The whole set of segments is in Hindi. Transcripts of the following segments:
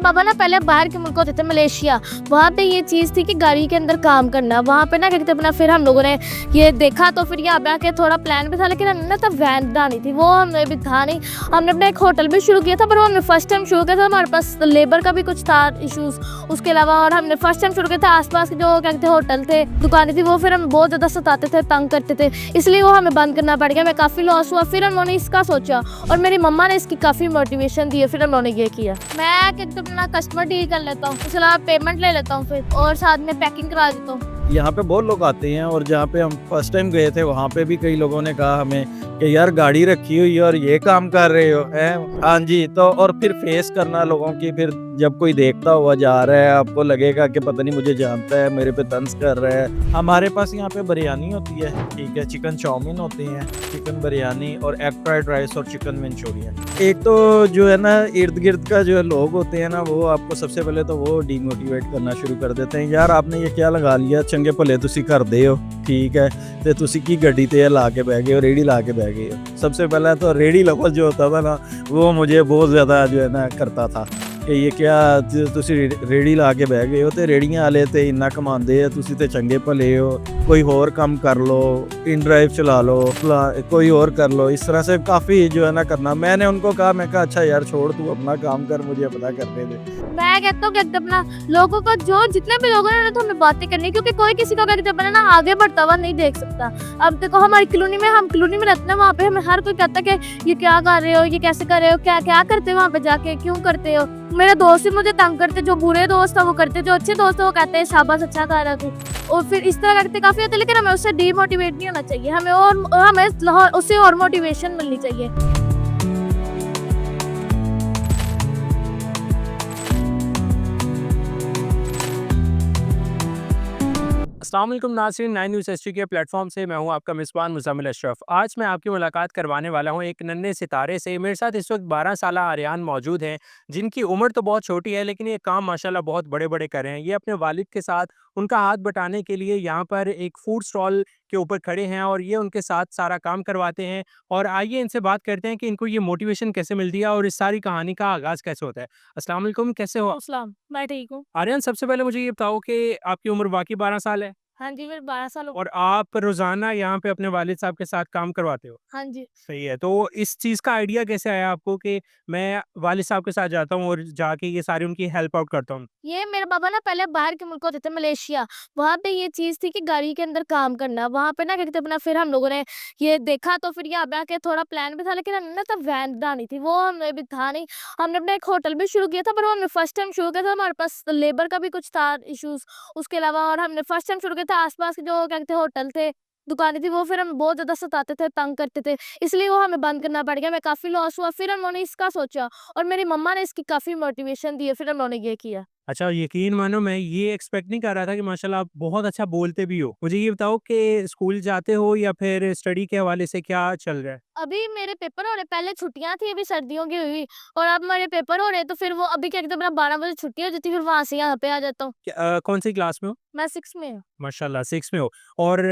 पापा ना पहले बाहर के मुल्क होते थे, मलेशिया। वहाँ पे ये चीज़ थी कि गाड़ी के अंदर काम करना। वहाँ पे ना क्या कहते हैं अपना, फिर हम लोगों ने ये देखा तो फिर यहाँ पे आके थोड़ा प्लान भी था, लेकिन हमने ना तब वैन डाली थी, वो हमें भी था नहीं। हमने अपना एक होटल भी शुरू किया था, पर वो हमने फर्स्ट टाइम शुरू किया था, हमारे पास लेबर का भी कुछ था इशूज़ उसके अलावा। और हमने फर्स्ट टाइम शुरू किया था, आसपास के जो क्या कहते हैं होटल थे, दुकानें थी, वो फिर हम बहुत ज़्यादा सताते थे, तंग करते थे, इसलिए वो हमें बंद करना पड़ गया। मैं काफ़ी लॉस हुआ। फिर उन्होंने इसका सोचा और मेरी मम्मा ने इसकी काफ़ी मोटिवेशन दी है, फिर उन्होंने ये किया। मैं कि अपना कस्टमर डील कर लेता हूँ, उसके अलावा पेमेंट ले लेता हूँ फिर, और साथ में पैकिंग करा देता हूँ। यहाँ पे बहुत लोग आते हैं और जहाँ पे हम फर्स्ट टाइम गए थे वहाँ पे भी कई लोगों ने कहा हमें कि यार गाड़ी रखी हुई है और ये काम कर रहे हो हैं। हाँ जी, तो और फिर फेस करना लोगों की, फिर जब कोई देखता हुआ जा रहा है आपको लगेगा कि पता नहीं मुझे जानता है, मेरे पे तंज कर रहा है। हमारे पास यहाँ पे बिरयानी होती है, ठीक है, चिकन चाउमीन होती है, चिकन बिरयानी और एग फ्राइड राइस और चिकन मंचूरियन। एक तो जो है ना इर्द गिर्द का जो लोग होते हैं ना, वो आपको सबसे पहले तो वो डीमोटिवेट करना शुरू कर देते हैं। यार आपने ये क्या लगा लिया, चंगे भले तुसी करदे हो, ठीक है, ते तुसी की गड्डी ते ला के बह गए हो, रेड़ी ला के बह गए हो। सबसे पहले तो रेड़ी लफज जो होता था ना, वो मुझे बहुत ज़्यादा जो है ना करता था कि ये क्या तुसी रेड़ी ला के बह गए हो, ते रेड़ियां वाले ते इन्ना कमांदे है, तुसी ते चंगे भले हो, कोई और काम कर लो, इन ड्राइव चला लो, कोई और कर लो। इस तरह से काफ़ी जो है ना करना। मैंने उनको कहा, मैं कहा अच्छा यार छोड़, तू अपना काम कर, मुझे अपना करने दे। मैं कहता हूँ कि अपना लोगों को, जो जितने भी लोग हैं तो हमें बातें करनी है, क्योंकि कोई किसी को कहते अपना ना आगे बढ़ता हुआ नहीं देख सकता। अब देखो हमारी कॉलोनी में, हम कॉलोनी में रहते हैं, वहाँ पे हमें हर कोई कहता है कि ये क्या कर रहे हो, ये कैसे कर रहे हो, क्या क्या करते हो वहाँ पे जाके, क्यों करते हो। मेरे दोस्त भी मुझे तंग करते, जो बुरे दोस्त है वो करते, जो अच्छे दोस्त है वो कहते हैं शाबाश अच्छा कर रहा तू, और फिर इस तरह करते काफी होते। लेकिन हमें उससे डीमोटिवेट नहीं होना चाहिए, हमें उससे और मोटिवेशन मिलनी चाहिए। अस्सलाम वालेकुम नाज़रीन, 9 न्यूज़ एचडी के प्लेटफॉर्म से मैं हूं आपका मेज़बान मुज़म्मिल अशरफ। आज मैं आपकी मुलाकात करवाने वाला हूं एक नन्हे सितारे से। मेरे साथ इस वक्त 12 साला आर्यान मौजूद हैं, जिनकी उम्र तो बहुत छोटी है, लेकिन ये काम माशाल्लाह बहुत बड़े-बड़े कर रहे हैं। ये अपने वालिद के साथ उनका हाथ बटाने के लिए यहाँ पर एक फूड स्टॉल के ऊपर खड़े हैं और ये उनके साथ सारा काम करवाते हैं। और आइए इनसे बात करते हैं कि इनको ये मोटिवेशन कैसे मिलती है और इस सारी कहानी का आगाज़ कैसे होता है। अस्सलाम वालेकुम, कैसे हो? अस्सलाम, मैं ठीक हूँ। आर्यन, सबसे पहले मुझे ये बताओ कि आपकी उम्र वाक़ई 12 साल है? हाँ जी, मेरे 12 साल हो। और आप रोज़ाना यहाँ पे अपने वालिद साहब के साथ काम करवाते हो? हाँ जी। सही है। तो इस चीज़ का आइडिया कैसे आया आपको कि मैं वालिद साहब के साथ जाता हूँ और जाके ये सारी उनकी हेल्प आउट करता हूँ? ये मेरे पापा ना पहले बाहर के मुल्क होते थे, मलेशिया। वहाँ पे ये चीज़ थी कि गाड़ी के अंदर काम करना। वहाँ पे ना क्या कहते हैं अपना, फिर हम लोगों ने ये देखा तो फिर यहाँ पे आके थोड़ा प्लान भी था, लेकिन हमने ना तब वैन डाली थी, वो हमें भी था नहीं। हमने अपना एक होटल भी शुरू किया था, पर वो हमने फर्स्ट टाइम शुरू किया था, हमारे पास लेबर का भी कुछ था इशूज़ उसके अलावा। और हमने फर्स्ट टाइम शुरू किया था, आस-पास के जो क्या कहते हैं होटल थे, दुकानें थी, वो फिर हम बहुत ज़्यादा सताते थे, तंग करते थे, इसलिए वो हमें बंद करना पड़ गया। मैं काफ़ी लॉस हुआ। फिर उन्होंने इसका सोचा और मेरी मम्मा ने इसकी काफ़ी मोटिवेशन दी है, फिर उन्होंने ये किया। अच्छा, यकीन मानो मैं ये एक्सपेक्ट नहीं कर रहा था कि माशाल्लाह आप बहुत अच्छा बोलते भी हो। मुझे ये बताओ कि स्कूल जाते हो या फिर स्टडी के हवाले से क्या चल रहा है? अभी मेरे पेपर हो रहे, पहले छुट्टियाँ थी अभी सर्दियों की हुई, और अब मेरे पेपर हो रहे, तो फिर वो अभी क्या कहते हैं, 12 बजे छुट्टी हो जाती है, फिर वहाँ से यहाँ पे आ जाता हूँ। कौन-सी क्लास में हो? मैं 6 में हूँ। माशाल्लाह 6 में हो। और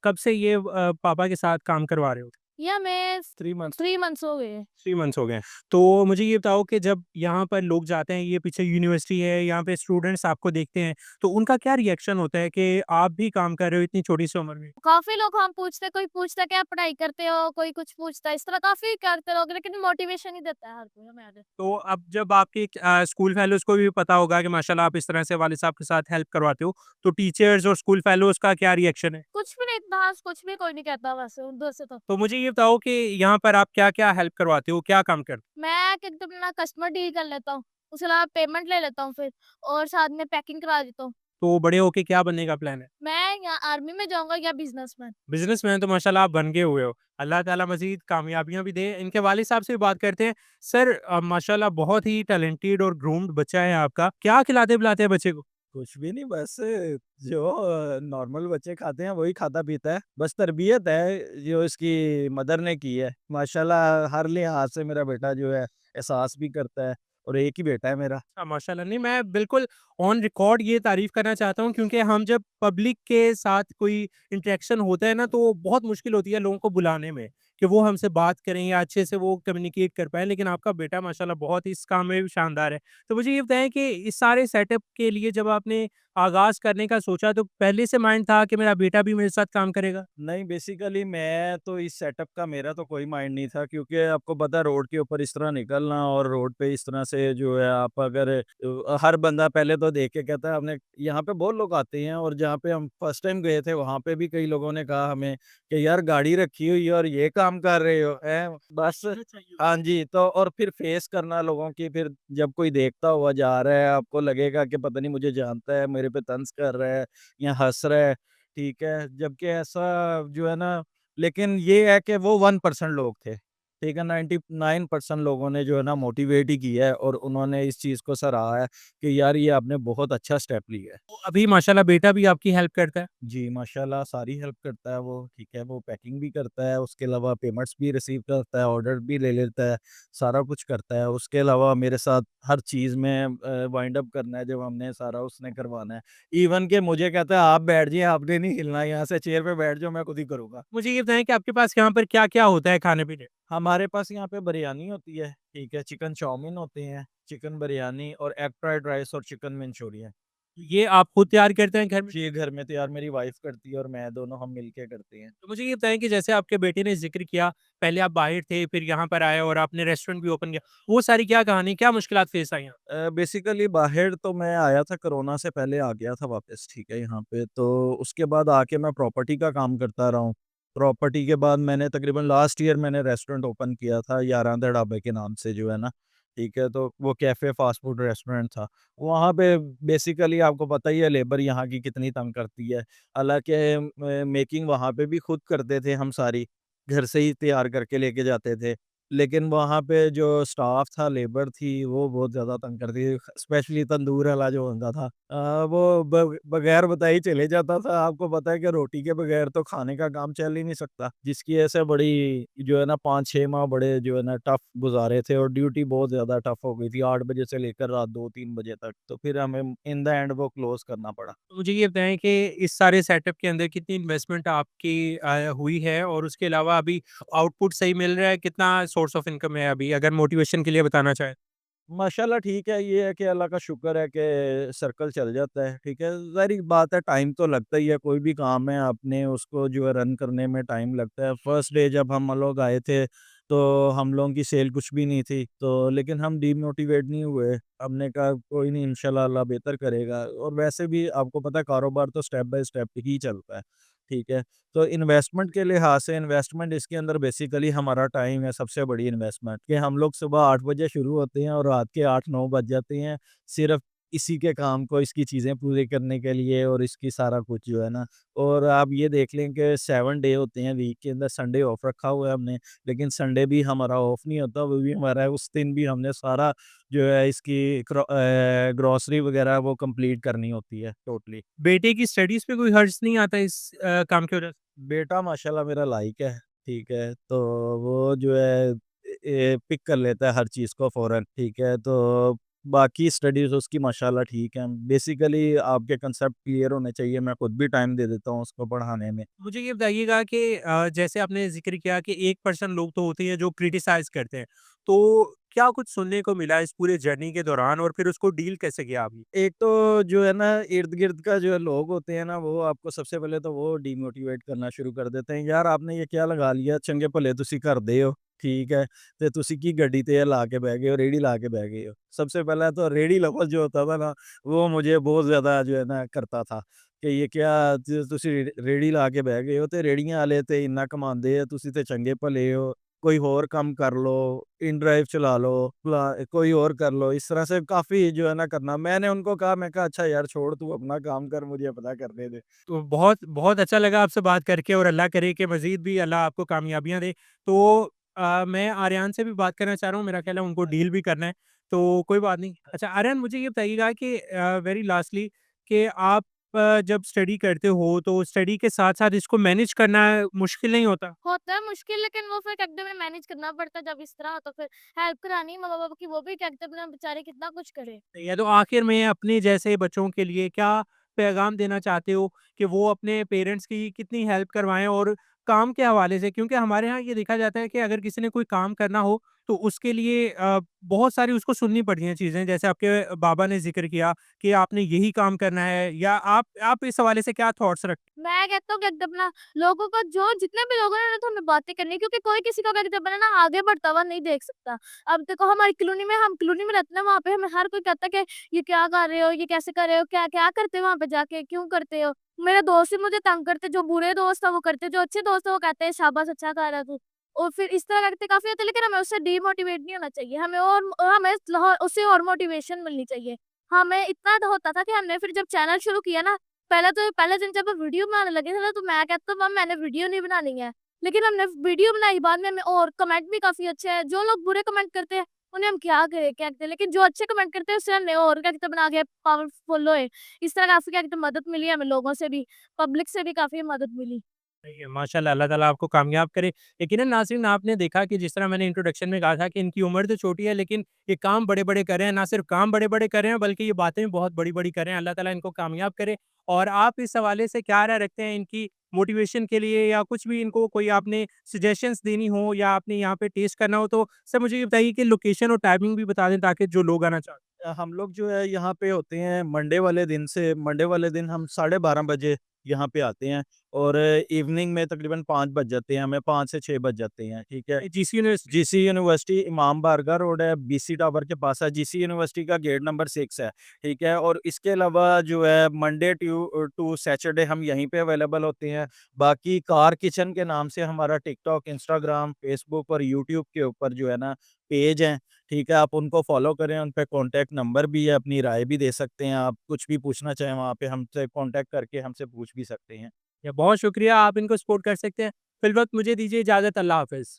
कब से ये पापा के साथ काम करवा रहे हो? या मैं 3 मंथ्स। 3 मंथ्स हो गए हैं। 3 मंथ्स हो गए हैं। तो मुझे ये बताओ कि जब यहाँ पर लोग जाते हैं, ये पीछे यूनिवर्सिटी है, यहाँ पे स्टूडेंट्स आपको देखते हैं, तो उनका क्या रिएक्शन होता है कि आप भी काम कर रहे हो इतनी छोटी सी उम्र में? काफ़ी लोग हम पूछते, कोई पूछता है क्या पढ़ाई करते हो, कोई कुछ पूछता है, इस तरह काफ़ी करते लोग, लेकिन मोटिवेशन ही देता है हर कोई हमें आगे। तो अब जब आपके स्कूल फेलोज़ को भी पता होगा कि माशाल्लाह आप इस तरह से वालिद साहब के साथ हेल्प करवाते हो, तो टीचर्स और स्कूल फेलोज़ का क्या रिएक्शन है? कुछ भी नहीं, इतना कुछ भी कोई नहीं कहता वैसे उधर से तो। तो मुझे ये बताओ कि यहाँ पर आप क्या-क्या हेल्प करवाते हो, क्या काम करते हो? मैं एकदम ना कस्टमर डील कर लेता हूँ, उसके अलावा पेमेंट ले लेता हूँ फिर, और साथ में पैकिंग करा देता हूँ। तो बड़े होके क्या बनने का प्लान है? मैं या आर्मी में जाऊँगा या बिज़नेसमैन। बिज़नेसमैन तो माशाल्लाह आप बन गए हुए हो। अल्लाह ताला मज़ीद कामयाबियाँ भी दे। इनके वालिद साहब से भी बात करते हैं। सर, माशाल्लाह बहुत ही टैलेंटेड और ग्रूम्ड बच्चा है आपका। क्या खिलाते-पिलाते हैं बच्चे को? कुछ भी नहीं, बस जो नॉर्मल बच्चे खाते हैं वही खाता पीता है। बस तरबियत है जो इसकी मदर ने की है। माशाल्लाह हर लिहाज से मेरा बेटा जो है एहसास भी करता है, और एक ही बेटा है मेरा। माशाल्लाह। नहीं, मैं बिल्कुल ऑन रिकॉर्ड ये तारीफ़ करना चाहता हूँ, क्योंकि हम जब पब्लिक के साथ कोई इंटरेक्शन होता है ना, तो बहुत मुश्किल होती है लोगों को बुलाने में। कि वो हमसे बात करें या अच्छे से वो कम्युनिकेट कर पाएँ, लेकिन आपका बेटा माशाल्लाह बहुत ही इस काम में भी शानदार है। तो मुझे ये बताएँ कि इस सारे सेटअप के लिए जब आपने आगाज़ करने का सोचा तो पहले से माइंड था कि मेरा बेटा भी मेरे साथ काम करेगा? नहीं, बेसिकली मैं तो इस सेटअप का मेरा तो कोई माइंड नहीं था, क्योंकि आपको पता है रोड के ऊपर इस तरह निकलना और रोड पे इस तरह से जो है आप अगर हर बंदा पहले तो देख के कहता है हमने यहाँ पे बहुत लोग आते हैं, और जहाँ पे हम फर्स्ट टाइम गए थे वहाँ पे भी कई लोगों ने कहा हमें कि यार गाड़ी रखी हुई है और ये काम कर रहे हो हैं बस। हाँ जी, तो और फिर फेस करना लोगों की, फिर जब कोई देखता हुआ जा रहा है आपको लगेगा कि पता नहीं मुझे जानता है, मेरे पे तंज कर रहा है या हंस रहा है, ठीक है? जबकि ऐसा जो है ना, लेकिन ये है कि वो 1% लोग थे, ठीक है? 99% लोगों ने जो है ना मोटिवेट ही किया है, और उन्होंने इस चीज़ को सराहा है कि यार ये आपने बहुत अच्छा स्टेप लिया है। तो अभी माशाल्लाह बेटा भी आपकी हेल्प करता है? जी, माशाल्लाह सारी हेल्प करता है वो, ठीक है? वो पैकिंग भी करता है, उसके अलावा पेमेंट्स भी रिसीव करता है, ऑर्डर भी ले लेता है, सारा कुछ करता है। उसके अलावा मेरे साथ हर चीज़ में वाइंड अप करना है, जब हमने सारा उसने करवाना है। इवन कि मुझे कहता है आप बैठ जाइए, आपने नहीं हिलना, यहाँ से चेयर पे बैठ जाओ, मैं खुद ही करूँगा। मुझे ये बताएँ कि आपके पास यहाँ पर क्या-क्या होता है खाने-पीने? हमारे पास यहाँ पे बिरयानी होती है, ठीक है? चिकन चाउमीन होते हैं, चिकन बिरयानी और एग फ्राइड राइस और चिकन मंचूरियन। ये आप खुद तैयार करते हैं घर में? जी, घर में तैयार मेरी वाइफ़ करती है और मैं, दोनों हम मिल के करते हैं। तो मुझे ये बताएँ कि जैसे आपके बेटे ने ज़िक्र किया, पहले आप बाहर थे, फिर यहाँ पर आए और आपने रेस्टोरेंट भी ओपन किया। वो सारी क्या कहानी, क्या मुश्किलात फेस आई? बेसिकली बाहर तो मैं आया था, कोरोना से पहले आ गया था वापस, ठीक है, यहाँ पे। तो उसके बाद आके मैं प्रॉपर्टी का काम करता रहा हूँ। प्रॉपर्टी के बाद मैंने तकरीबन लास्ट ईयर मैंने रेस्टोरेंट ओपन किया था, यारां द ढाबे के नाम से जो है ना, ठीक है। तो वो कैफ़े फ़ास्ट फ़ूड रेस्टोरेंट था। वहाँ पे बेसिकली आपको पता ही है लेबर यहाँ की कितनी तंग करती है। हालाँकि मेकिंग वहाँ पे भी खुद करते थे हम सारी, घर से ही तैयार करके लेके जाते थे। लेकिन वहाँ पे जो स्टाफ था, लेबर थी, वो बहुत ज़्यादा तंग करती थी, स्पेशली तंदूर वाला जो बंदा था। वो बगैर बताए ही चले जाता था। आपको पता है कि रोटी के बगैर तो खाने का काम चल ही नहीं सकता। जिसकी ऐसे बड़ी जो है ना 5-6 माह बड़े जो है ना टफ गुज़ारे थे, और ड्यूटी बहुत ज़्यादा टफ हो गई थी, 8 बजे से लेकर रात 2-3 बजे तक। तो फिर हमें इन द एंड वो क्लोज़ करना पड़ा। तो मुझे ये बताएँ कि इस सारे सेटअप के अंदर कितनी इन्वेस्टमेंट आपकी हुई है और उसके अलावा अभी आउटपुट सही मिल रहा है? कितना सोर्स ऑफ इनकम है अभी? अगर मोटिवेशन के लिए बताना चाहें? माशाल्लाह ठीक है, ये है कि अल्लाह का शुक्र है कि सर्कल चल जाता है, ठीक है। ज़ाहिर बात है टाइम तो लगता ही है, कोई भी काम है आपने उसको जो है रन करने में टाइम लगता है। फर्स्ट डे जब हम लोग आए थे, तो हम लोगों की सेल कुछ भी नहीं थी, तो लेकिन हम डिमोटिवेट नहीं हुए। हमने कहा कोई नहीं, इंशाल्लाह अल्लाह बेहतर करेगा, और वैसे भी आपको पता है कारोबार तो स्टेप बाय स्टेप ही चलता है, ठीक है। तो इन्वेस्टमेंट के लिहाज से, इन्वेस्टमेंट इसके अंदर बेसिकली हमारा टाइम है सबसे बड़ी इन्वेस्टमेंट, कि हम लोग सुबह 8 बजे शुरू होते हैं और रात के 8-9 बज जाते हैं, सिर्फ इसी के काम को, इसकी चीज़ें पूरी करने के लिए, और इसकी सारा कुछ जो है ना। और आप ये देख लें कि 7 डे होते हैं वीक के अंदर, संडे ऑफ रखा हुआ है हमने, लेकिन संडे भी हमारा ऑफ नहीं होता, वो भी हमारा है। उस दिन भी हमने सारा जो है इसकी ग्रोसरी वगैरह वो कंप्लीट करनी होती है टोटली। बेटे की स्टडीज़ पे कोई हर्ज नहीं आता इस काम की वजह से? बेटा माशाल्लाह मेरा लाइक है, ठीक है? तो वो जो है पिक कर लेता है हर चीज़ को फ़ौरन, ठीक है? तो बाकी स्टडीज़ उसकी माशाल्लाह ठीक है। बेसिकली आपके कांसेप्ट क्लियर होने चाहिए, मैं खुद भी टाइम दे देता हूँ उसको पढ़ाने में। मुझे ये बताइएगा कि जैसे आपने ज़िक्र किया कि 1% लोग तो होते हैं जो क्रिटिसाइज़ करते हैं। तो क्या कुछ सुनने को मिला इस पूरे जर्नी के दौरान और फिर उसको डील कैसे किया आपने? एक तो जो है ना इर्द-गिर्द का जो लोग होते हैं ना, वो आपको सबसे पहले तो वो डिमोटिवेट करना शुरू कर देते हैं। यार आपने ये क्या लगा लिया, चंगे भले तुसी ਕਰਦੇ ਹੋ, ठीक है, ਤੇ ਤੁਸੀਂ ਕੀ ਗੱਡੀ ਤੇ ਲਾ ਕੇ ਬਹਿ ਗਏ ਹੋ, रेहड़ी ला के बह गए हो। सबसे पहला तो रेहड़ी लफ़्ज़ जो होता था ना, वो मुझे बहुत ज़्यादा जो है ना करता था, कि ये क्या ਤੁਸੀਂ रेहड़ी ला के ਬਹਿ ਗਏ ਹੋ, ਤੇ ਰੇਹੜੀਆਂ ਵਾਲੇ ਤੇ ਇੰਨਾ ਕਮਾਉਂਦੇ ਆ, ਤੁਸੀਂ ਤੇ ਚੰਗੇ ਭਲੇ ਹੋ। कोई और काम कर लो, इन ड्राइव चला लो, कोई और कर लो, इस तरह से काफ़ी जो है ना करना। मैंने उनको कहा, मैं कहा अच्छा यार छोड़, तू अपना काम कर, मुझे अपना करने दे। तो बहुत बहुत अच्छा लगा आपसे बात करके और अल्लाह करे कि मज़ीद भी अल्लाह आपको कामयाबियाँ दे। तो मैं आर्यान से भी बात करना चाह रहा हूँ, मेरा ख़्याल है उनको डील भी करना है, तो कोई बात नहीं। अच्छा आर्यान मुझे ये बताइएगा कि वेरी लास्टली कि आप जब स्टडी करते हो तो स्टडी के साथ-साथ इसको मैनेज करना मुश्किल नहीं होता? होता है मुश्किल, लेकिन वो फिर क्या कहते हैं मैनेज करना पड़ता है। जब इस तरह हो तो फिर हेल्प करानी है माँ-बाप की, वो भी क्या कहते हैं अपना बेचारे कितना कुछ करे। या तो आखिर में अपने जैसे बच्चों के लिए क्या पैगाम देना चाहते हो कि वो अपने पेरेंट्स की कितनी हेल्प करवाएँ और काम के हवाले से, क्योंकि हमारे यहाँ ये देखा जाता है कि अगर किसी ने कोई काम करना हो तो उसके लिए बहुत सारी उसको सुननी पड़ती हैं चीज़ें। जैसे आपके बाबा ने ज़िक्र किया कि आपने यही काम करना है, या आप इस हवाले से क्या थॉट्स रखते मैं कहता हूँ कि एकदम ना लोगों को जो जितने भी लोग हैं ना तो हमें बातें करनी है, क्योंकि कोई किसी को एकदम ना आगे बढ़ता हुआ नहीं देख सकता। अब देखो हमारी कॉलोनी में हम कॉलोनी में रहते हैं, वहाँ पे हमें हर कोई कहता है कि ये क्या कर रहे हो, ये कैसे कर रहे हो, क्या क्या करते हो वहाँ पे जाके, क्यों करते हो। मेरे दोस्त भी मुझे तंग करते, जो बुरे दोस्त है वो करते, जो अच्छे दोस्त है वो कहते हैं शाबाश अच्छा कर रहा तू। और फिर इस तरह करते काफी होते हैं, लेकिन हमें उससे डीमोटिवेट नहीं होना चाहिए, हमें उससे और मोटिवेशन मिलनी चाहिए। हमें इतना होता था कि हमने फिर जब चैनल शुरू किया ना, पहले दिन जब हम वीडियो बनाने लगे थे ना, तो मैं कहता हूँ, "मम्म मैंने वीडियो नहीं बनानी है।" लेकिन हमने वीडियो बनाई बाद में, हमें और कमेंट भी काफ़ी अच्छे हैं। जो लोग बुरे कमेंट करते हैं, उन्हें हम क्या करें, क्या कहते हैं, लेकिन जो अच्छे कमेंट करते हैं उससे हमने और क्या कहते हैं बना के पावरफुल हुए। इस तरह काफ़ी क्या कहते हैं मदद मिली हमें, लोगों से भी, पब्लिक से भी काफ़ी मदद मिली। हैं? माशाल्लाह, अल्लाह ताला आपको कामयाब करे। यकीनन नाज़रीन, आपने देखा कि जिस तरह मैंने इंट्रोडक्शन में कहा था कि इनकी उम्र तो छोटी है, लेकिन ये काम बड़े-बड़े कर रहे हैं। ना सिर्फ काम बड़े-बड़े कर रहे हैं, बल्कि ये बातें भी बहुत बड़ी-बड़ी कर रहे हैं। अल्लाह ताला इनको कामयाब करे। और आप इस हवाले से क्या राय रखते हैं इनकी मोटिवेशन के लिए, या कुछ भी इनको कोई आपने सजेशंस देनी हो, या आपने यहाँ पे टेस्ट करना हो, तो सर मुझे ये बताइए कि लोकेशन और टाइमिंग भी बता दें, ताकि जो लोग आना चाहते हम लोग जो है यहाँ पे होते हैं मंडे वाले दिन हम 12:30 बजे यहाँ पे आते हैं, और इवनिंग में तकरीबन 5 बज जाते हैं, हमें 5 से 6 बज जाते हैं, ठीक है। हैं? GC university. जीसी यूनिवर्सिटी इमाम बारगाह रोड है, बीसी टावर के पास है। जीसी यूनिवर्सिटी का गेट नंबर 6 है, ठीक है। और इसके अलावा जो है मंडे टू सैटरडे हम यहीं पे अवेलेबल होते हैं। बाकी कार किचन के नाम से हमारा टिकटॉक, इंस्टाग्राम, फेसबुक और यूट्यूब के ऊपर जो है ना पेज हैं, ठीक है। आप उनको फॉलो करें, उन पे कॉन्टैक्ट नंबर भी है, अपनी राय भी दे सकते हैं। आप कुछ भी पूछना चाहें वहाँ पे हमसे कॉन्टैक्ट करके हमसे पूछ भी सकते हैं। या बहुत शुक्रिया, आप इनको सपोर्ट कर सकते हैं। फिल वक़्त मुझे दीजिए इजाज़त। अल्लाह हाफ़िज़।